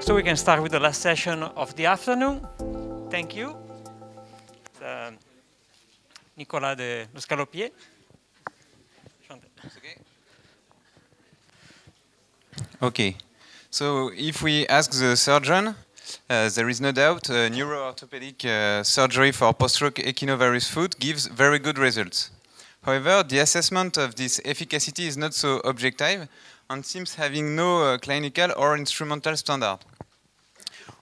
So we can start with the last session of the afternoon. Thank you. Nicolas de Scalopier. Okay, so if we ask the surgeon, there is no doubt neuro-orthopedic surgery for post-stroke equinovarus foot gives very good results. However, the assessment of this efficacy is not so objective and seems having no clinical or instrumental standard.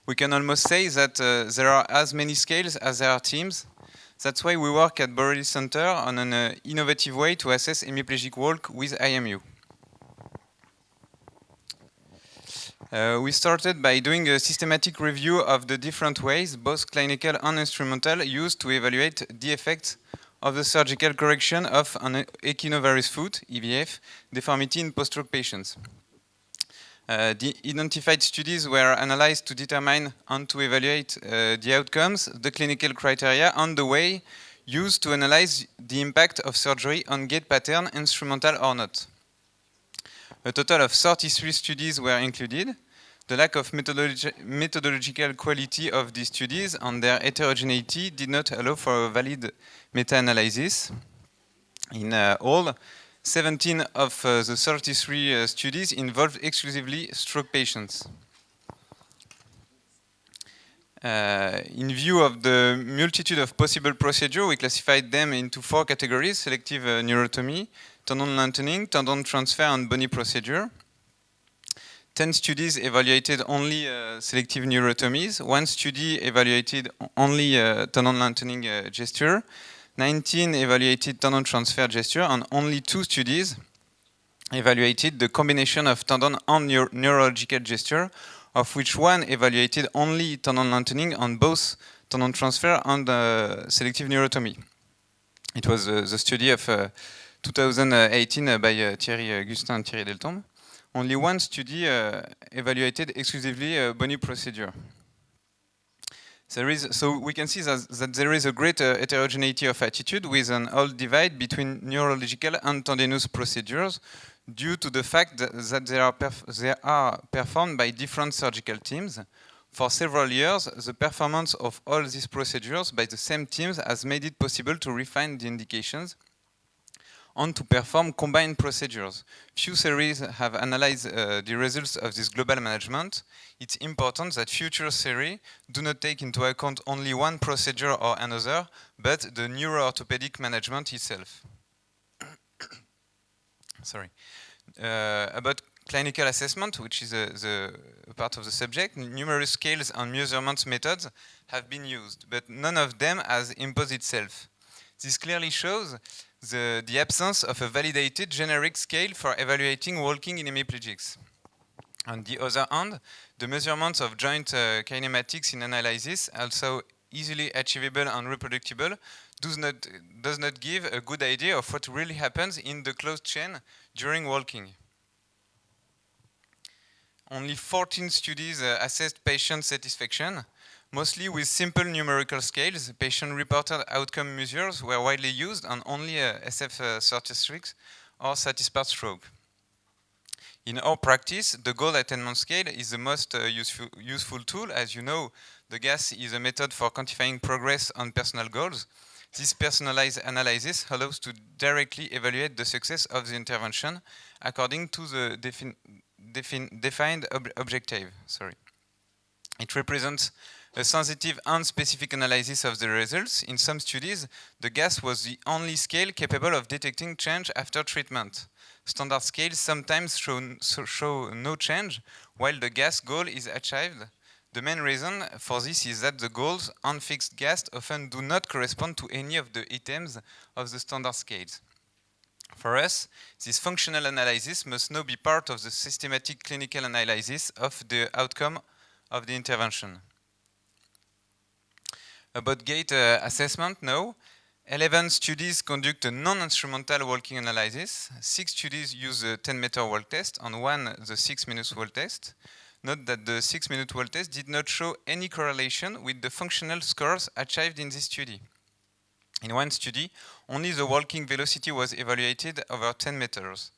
We can almost say that there are as many scales as there are teams. That's why we work at Borelli Center on an innovative way to assess hemiplegic walk with IMU. We started by doing a systematic review of the different ways, both clinical and instrumental, used to evaluate the effects of the surgical correction of an equinovarus foot, EVF, deformity in post-stroke patients. The identified studies were analyzed to determine and to evaluate the outcomes, the clinical criteria, and the way used to analyze the impact of surgery on gait pattern, instrumental or not. A total of 33 studies were included. The lack of methodological quality of these studies and their heterogeneity did not allow for a valid meta-analysis. In all, 17 of the 33 studies involved exclusively stroke patients. In view of the multitude of possible procedures, we classified them into 4 categories: selective neurotomy, tendon lengthening, tendon transfer, and bony procedure. 10 studies evaluated only selective neurotomies. 1 study evaluated only tendon lengthening gesture. 19 evaluated tendon transfer gesture, and only 2 studies evaluated the combination of tendon and neurological gesture, of which 1 evaluated only tendon lengthening on both tendon transfer and selective neurotomy. It was the study of 2018 by Thierry Augustin and Thierry Deltombe. Only 1 study evaluated exclusively bony procedure. So we can see that there is a great heterogeneity of attitude with an old divide between neurological and tendinous procedures due to the fact that they are performed by different surgical teams. For several years, the performance of all these procedures by the same teams has made it possible to refine the indications and to perform combined procedures. Few series have analyzed the results of this global management. It's important that future series do not take into account only one procedure or another, but the neuro-orthopedic management itself. Sorry. About clinical assessment, which is the part of the subject, numerous scales and measurement methods have been used, but none of them has imposed itself. This clearly shows the absence of a validated generic scale for evaluating walking in hemiplegics. On the other hand, the measurements of joint kinematics in analysis, also easily achievable and reproducible, does not give a good idea of what really happens in the closed chain during walking. Only 14 studies assessed patient satisfaction, mostly with simple numerical scales. Patient-reported outcome measures were widely used, and only SF-36 or Satispart stroke. In our practice, the goal attainment scale is the most useful tool. As you know, the GAS is a method for quantifying progress on personal goals. This personalized analysis allows to directly evaluate the success of the intervention according to the defined objective. It represents a sensitive and specific analysis of the results. In some studies, the GAS was the only scale capable of detecting change after treatment. Standard scales sometimes show no change, while the GAS goal is achieved. The main reason for this is that the goals and fixed GAS often do not correspond to any of the items of the standard scales. For us, this functional analysis must now be part of the systematic clinical analysis of the outcome of the intervention. About gait assessment now, 11 studies conduct a non-instrumental walking analysis. 6 studies use the 10-meter walk test and 1 the 6-minute walk test. Note that the 6-minute walk test did not show any correlation with the functional scores achieved in this study. In 1 study, only the walking velocity was evaluated over 10 meters.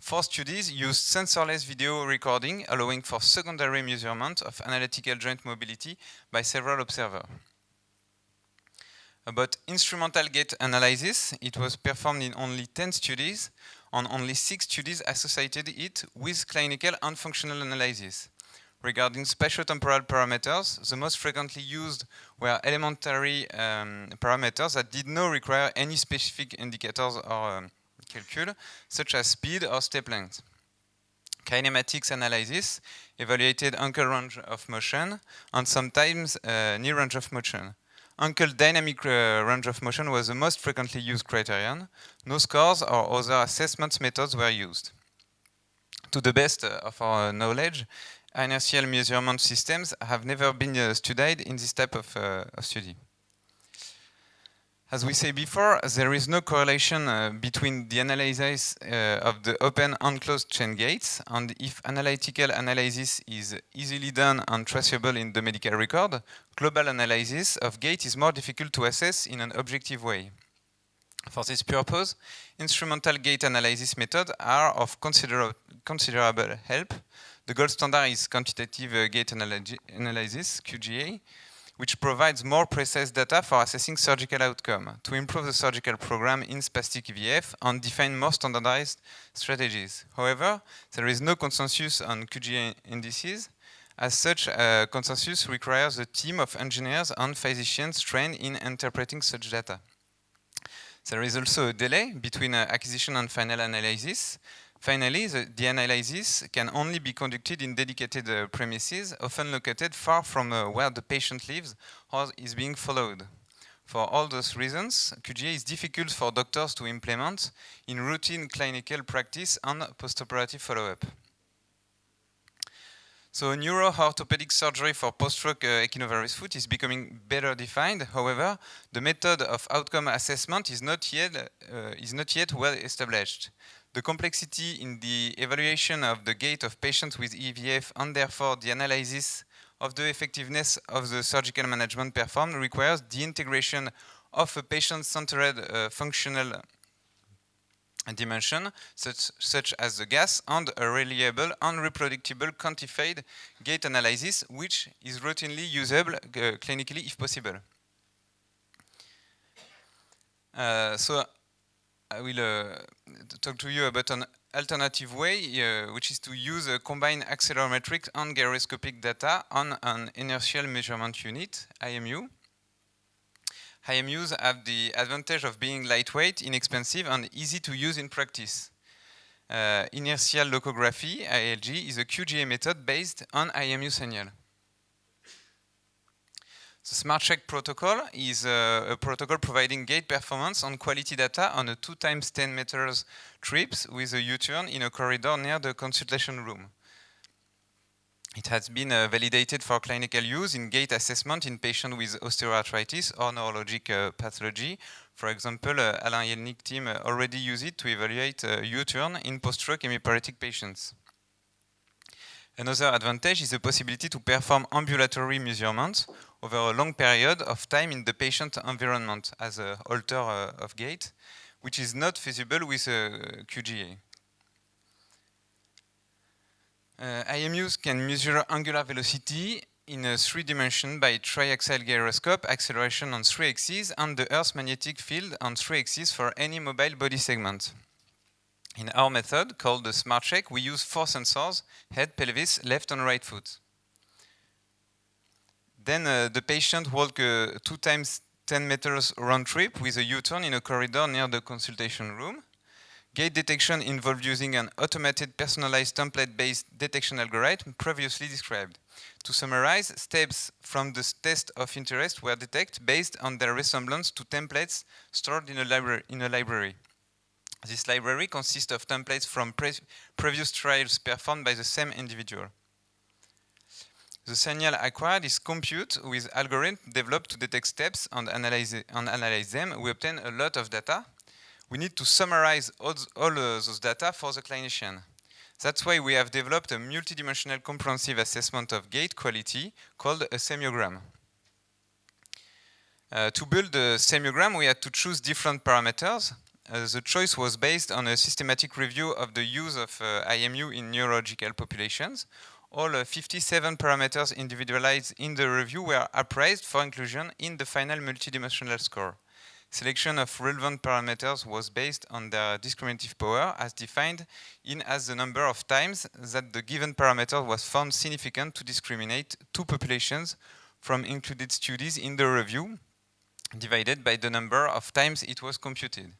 4 studies used sensorless video recording, allowing for secondary measurement of analytical joint mobility by several observers. About instrumental gait analysis, it was performed in only 10 studies, and only 6 studies associated it with clinical and functional analysis. Regarding spatiotemporal parameters, the most frequently used were elementary parameters that did not require any specific indicators or calcul, such as speed or step length. Kinematics analysis evaluated ankle range of motion and sometimes knee range of motion. Ankle dynamic range of motion was the most frequently used criterion. No scores or other assessment methods were used. To the best of our knowledge, inertial measurement systems have never been studied in this type of study. As we said before, there is no correlation between the analysis of the open and closed chain gates, and if analytical analysis is easily done and traceable in the medical record, global analysis of gait is more difficult to assess in an objective way. For this purpose, instrumental gait analysis methods are of considerable help. The gold standard is quantitative gait analysis, QGA, which provides more precise data for assessing surgical outcome, to improve the surgical program in spastic EVF and define more standardized strategies. However, there is no consensus on QGA indices. As such, consensus requires a team of engineers and physicians trained in interpreting such data. There is also a delay between acquisition and final analysis. Finally, the analysis can only be conducted in dedicated premises, often located far from where the patient lives or is being followed. For all those reasons, QGA is difficult for doctors to implement in routine clinical practice and postoperative follow-up. So neuro-orthopedic surgery for post-stroke equinovarus foot is becoming better defined. However, the method of outcome assessment is not yet well established. The complexity in the evaluation of the gait of patients with EVF and therefore the analysis of the effectiveness of the surgical management performed requires the integration of a patient-centered functional dimension, such as the gas, and a reliable and reproducible quantified gait analysis, which is routinely usable clinically if possible. So I will talk to you about an alternative way, which is to use a combined accelerometric and gyroscopic data on an inertial measurement unit, IMU. IMUs have the advantage of being lightweight, inexpensive, and easy to use in practice. Inertial locography, ILG, is a QGA method based on IMU signal. The Smart Check protocol is a protocol providing gait performance and quality data on a 2 × 10 meters trips with a U-turn in a corridor near the consultation room. It has been validated for clinical use in gait assessment in patients with osteoarthritis or neurologic pathology. For example, Alain Yelnik's team already used it to evaluate U-turn in post-stroke hemiparetic patients. Another advantage is the possibility to perform ambulatory measurements over a long period of time in the patient environment as a halter of gait, which is not feasible with QGA. IMUs can measure angular velocity in a 3 dimensions by triaxial gyroscope, acceleration on 3 axes, and the Earth's magnetic field on 3 axes for any mobile body segment. In our method, called the Smart Check, we use 4 sensors: head, pelvis, left and right foot. Then the patient walks a 2 × 10 meters round trip with a U-turn in a corridor near the consultation room. Gait detection involved using an automated personalized template-based detection algorithm previously described. To summarize, steps from the test of interest were detected based on their resemblance to templates stored in a library. This library consists of templates from previous trials performed by the same individual. The signal acquired is computed with algorithms developed to detect steps and analyze them. We obtain a lot of data. We need to summarize all those data for the clinician. That's why we have developed a multidimensional comprehensive assessment of gait quality called a semiogram. To build the semiogram, we had to choose different parameters. the choice was based on a systematic review of the use of IMU in neurological populations. All 57 parameters individualized in the review were appraised for inclusion in the final multidimensional score. Selection of relevant parameters was based on their discriminative power as defined in as the number of times that the given parameter was found significant to discriminate two populations from included studies in the review, divided by the number of times it was computed.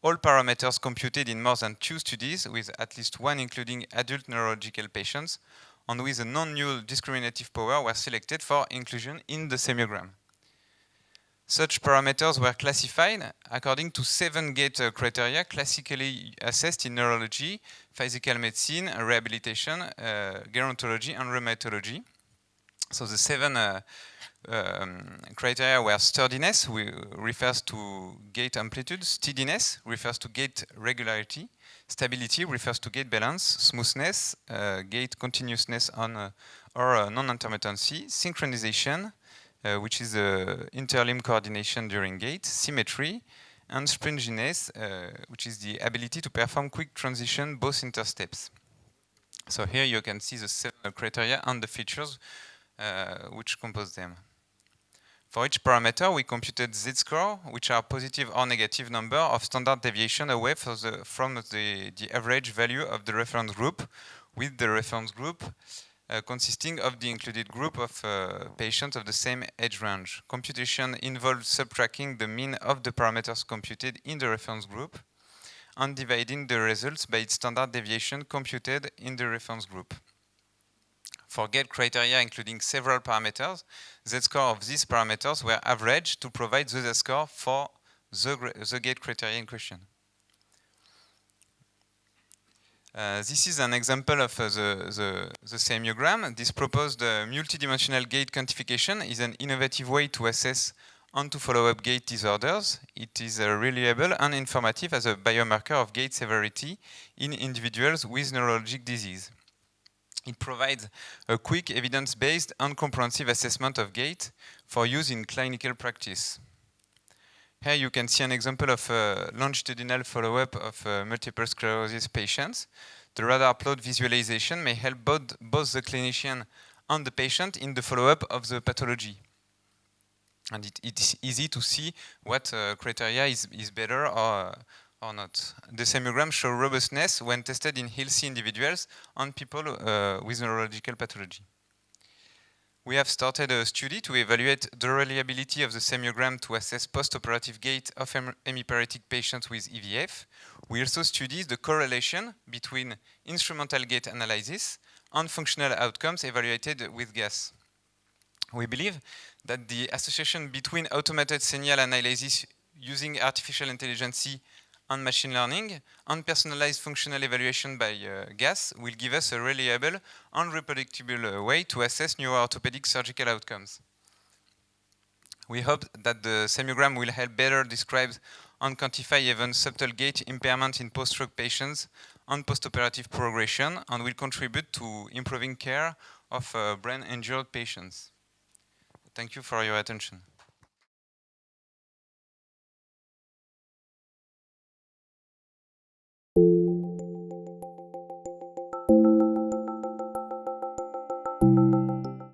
All parameters computed in more than 2 studies, with at least one including adult neurological patients, and with a non-null discriminative power were selected for inclusion in the semiogram. Such parameters were classified according to 7 gate criteria classically assessed in neurology, physical medicine, rehabilitation, gerontology, and rheumatology. So the 7 criteria were sturdiness, refers to gait amplitude, steadiness refers to gait regularity, stability refers to gait balance, smoothness, gait continuousness on or non-intermittency, synchronization, which is interlimb coordination during gait, symmetry, and springiness, which is the ability to perform quick transition both intersteps. So here you can see the 7 criteria and the features which compose them. For each parameter, we computed z-score, which are positive or negative number of standard deviation away from the average value of the reference group, with the reference group consisting of the included group of patients of the same age range. Computation involves subtracting the mean of the parameters computed in the reference group and dividing the results by its standard deviation computed in the reference group. For gate criteria including several parameters, z-score of these parameters were averaged to provide the z-score for the gate criteria in question. This is an example of the semiogram. This proposed multidimensional gait quantification is an innovative way to assess and to follow up gait disorders. It is reliable and informative as a biomarker of gait severity in individuals with neurologic disease. It provides a quick, evidence-based and comprehensive assessment of gait for use in clinical practice. Here you can see an example of a longitudinal follow-up of multiple sclerosis patients. The radar plot visualization may help both the clinician and the patient in the follow-up of the pathology. And it is easy to see what criteria is better or not. The semiogram shows robustness when tested in healthy individuals and people with neurological pathology. We have started a study to evaluate the reliability of the semiogram to assess post-operative gait of hemiparetic patients with EVF. We also studied the correlation between instrumental gait analysis and functional outcomes evaluated with gas. We believe that the association between automated signal analysis using artificial intelligence and machine learning and personalized functional evaluation by gas will give us a reliable and reproducible way to assess neuro-orthopedic surgical outcomes. We hope that the semiogram will help better describe and quantify even subtle gait impairment in post-stroke patients and post-operative progression, and will contribute to improving care of brain-injured patients. Thank you for your attention.